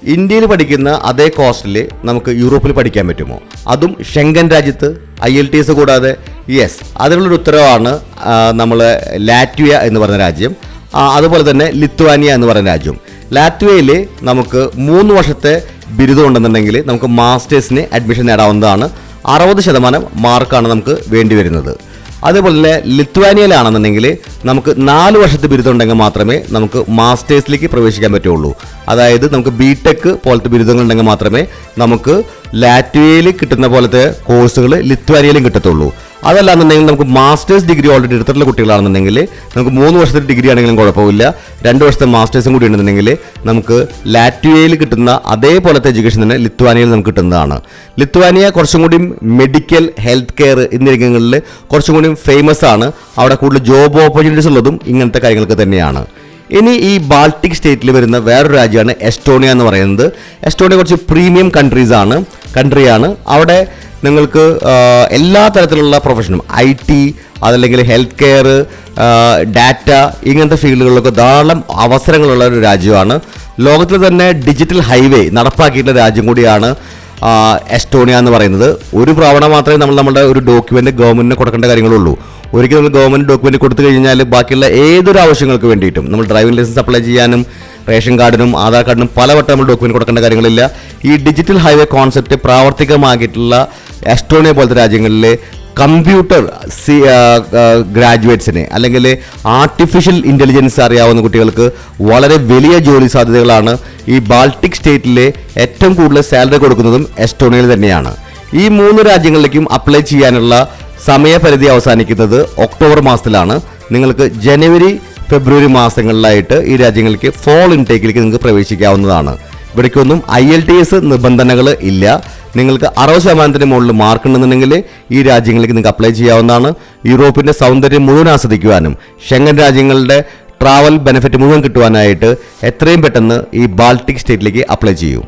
ഇന്ത്യയിൽ പഠിക്കുന്ന അതേ കോസ്റ്റിൽ നമുക്ക് യൂറോപ്പിൽ പഠിക്കാൻ പറ്റുമോ? അതും ഷെങ്കൻ രാജ്യത്ത് IELTS കൂടാതെ? യെസ്, അതിനുള്ളൊരു ഉത്തരവാണ് നമ്മൾ ലാറ്റ്വിയ എന്ന് പറയുന്ന രാജ്യം, അതുപോലെ തന്നെ ലിത്വാനിയ എന്ന് പറയുന്ന രാജ്യം. ലാറ്റ്വിയയിൽ നമുക്ക് 3 വർഷത്തെ ബിരുദം ഉണ്ടെന്നുണ്ടെങ്കിൽ നമുക്ക് മാസ്റ്റേഴ്സിന് അഡ്മിഷൻ നേടാവുന്നതാണ്. 60% മാർക്കാണ് നമുക്ക് വേണ്ടി വരുന്നത്. അതേപോലെ തന്നെ ലിത്വാനിയയിലാണെന്നുണ്ടെങ്കിൽ നമുക്ക് 4 വർഷത്തെ ബിരുദം ഉണ്ടെങ്കിൽ മാത്രമേ നമുക്ക് മാസ്റ്റേഴ്സിലേക്ക് പ്രവേശിക്കാൻ പറ്റുള്ളൂ. അതായത് നമുക്ക് BTech പോലത്തെ ബിരുദങ്ങൾ ഉണ്ടെങ്കിൽ മാത്രമേ നമുക്ക് ലാറ്റ്വിയയിൽ കിട്ടുന്ന പോലത്തെ കോഴ്സുകൾ ലിത്വാനിയയിലും കിട്ടത്തുള്ളൂ. അതല്ലാന്നുണ്ടെങ്കിൽ നമുക്ക് മാസ്റ്റേഴ്സ് ഡിഗ്രി ഓൾറെഡി എടുത്തിട്ടുള്ള കുട്ടികളാണെന്നുണ്ടെങ്കിൽ നമുക്ക് 3 വർഷത്തെ ഡിഗ്രി ആണെങ്കിലും കുഴപ്പമില്ല, 2 വർഷത്തെ മാസ്റ്റേഴ്സും കൂടി ഉണ്ടെന്നുണ്ടെങ്കിൽ നമുക്ക് ലാറ്റ്വിയയിൽ കിട്ടുന്ന അതേപോലത്തെ എഡ്യൂക്കേഷൻ തന്നെ ലിത്വാനിയയിൽ നമുക്ക് കിട്ടുന്നതാണ്. ലിത്വാനിയ കുറച്ചും കൂടി മെഡിക്കൽ, ഹെൽത്ത് കെയർ എന്നീ രംഗങ്ങളിൽ കുറച്ചും കൂടി ഫേമസ് ആണ്. അവിടെ കൂടുതൽ ജോബ് ഓപ്പർച്യൂണിറ്റീസ് ഉള്ളതും ഇങ്ങനത്തെ കാര്യങ്ങൾക്ക് തന്നെയാണ്. ഇനി ഈ ബാൾട്ടിക് സ്റ്റേറ്റിൽ വരുന്ന വേറൊരു രാജ്യമാണ് എസ്റ്റോണിയ എന്ന് പറയുന്നത്. എസ്റ്റോണിയ കുറച്ച് പ്രീമിയം കൺട്രിയാണ്. അവിടെ നിങ്ങൾക്ക് എല്ലാ തരത്തിലുള്ള പ്രൊഫഷനും IT, അതല്ലെങ്കിൽ ഹെൽത്ത് കെയർ, ഡാറ്റ, ഇങ്ങനത്തെ ഫീൽഡുകളിലൊക്കെ ധാരാളം അവസരങ്ങളുള്ള ഒരു രാജ്യമാണ്. ലോകത്തിൽ തന്നെ ഡിജിറ്റൽ ഹൈവേ നടപ്പാക്കിയിട്ടുള്ള രാജ്യം കൂടിയാണ് എസ്റ്റോണിയ എന്ന് പറയുന്നത്. ഒരു തവണ മാത്രമേ നമ്മുടെ ഒരു ഡോക്യുമെന്റ് ഗവൺമെന്റിന് കൊടുക്കേണ്ട കാര്യങ്ങളുള്ളൂ. ഒരിക്കലും നമ്മൾ ഗവൺമെന്റ് ഡോക്യുമെന്റ് കൊടുത്തു കഴിഞ്ഞാൽ ബാക്കിയുള്ള ഏതൊരു ആവശ്യങ്ങൾക്ക് വേണ്ടിയിട്ടും നമ്മൾ ഡ്രൈവിംഗ് ലൈസൻസ് അപ്ലൈ ചെയ്യാനും റേഷൻ കാർഡിനും ആധാർ കാർഡിനും പലവട്ടം നമ്മൾ ഡോക്യുമെന്റ് കൊടുക്കേണ്ട കാര്യങ്ങളില്ല. ഈ ഡിജിറ്റൽ ഹൈവേ കോൺസെപ്റ്റ് പ്രാവർത്തികമാക്കിയിട്ടുള്ള എസ്റ്റോണിയ പോലത്തെ രാജ്യങ്ങളിൽ കമ്പ്യൂട്ടർ ഗ്രാജുവേറ്റ്സിന് അല്ലെങ്കിൽ ആർട്ടിഫിഷ്യൽ ഇൻ്റലിജൻസ് അറിയാവുന്ന കുട്ടികൾക്ക് വളരെ വലിയ ജോലി സാധ്യതകളാണ്. ഈ ബാൾട്ടിക് സ്റ്റേറ്റിലെ ഏറ്റവും കൂടുതൽ സാലറി കൊടുക്കുന്നതും എസ്റ്റോണിയയിൽ തന്നെയാണ്. ഈ 3 രാജ്യങ്ങളിലേക്കും അപ്ലൈ ചെയ്യാനുള്ള സമയപരിധി അവസാനിക്കുന്നത് ഒക്ടോബർ മാസത്തിലാണ്. നിങ്ങൾക്ക് ജനുവരി, ഫെബ്രുവരി മാസങ്ങളിലായിട്ട് ഈ രാജ്യങ്ങളിലേക്ക് ഫോൾ ഇൻടേക്കിലേക്ക് നിങ്ങൾക്ക് പ്രവേശിക്കാവുന്നതാണ്. ഇവിടേക്കൊന്നും IELTS നിബന്ധനകൾ ഇല്ല. നിങ്ങൾക്ക് 60% മുകളിൽ മാർക്ക് ഉണ്ടെന്നുണ്ടെങ്കിൽ ഈ രാജ്യങ്ങളിലേക്ക് നിങ്ങൾക്ക് അപ്ലൈ ചെയ്യാവുന്നതാണ്. യൂറോപ്പിൻ്റെ സൗന്ദര്യം മുഴുവൻ ആസ്വദിക്കുവാനും ഷെങ്കൻ രാജ്യങ്ങളുടെ ട്രാവൽ ബെനിഫിറ്റ് മുഴുവൻ കിട്ടുവാനായിട്ട് എത്രയും പെട്ടെന്ന് ഈ ബാൾട്ടിക് സ്റ്റേറ്റിലേക്ക് അപ്ലൈ ചെയ്യൂ.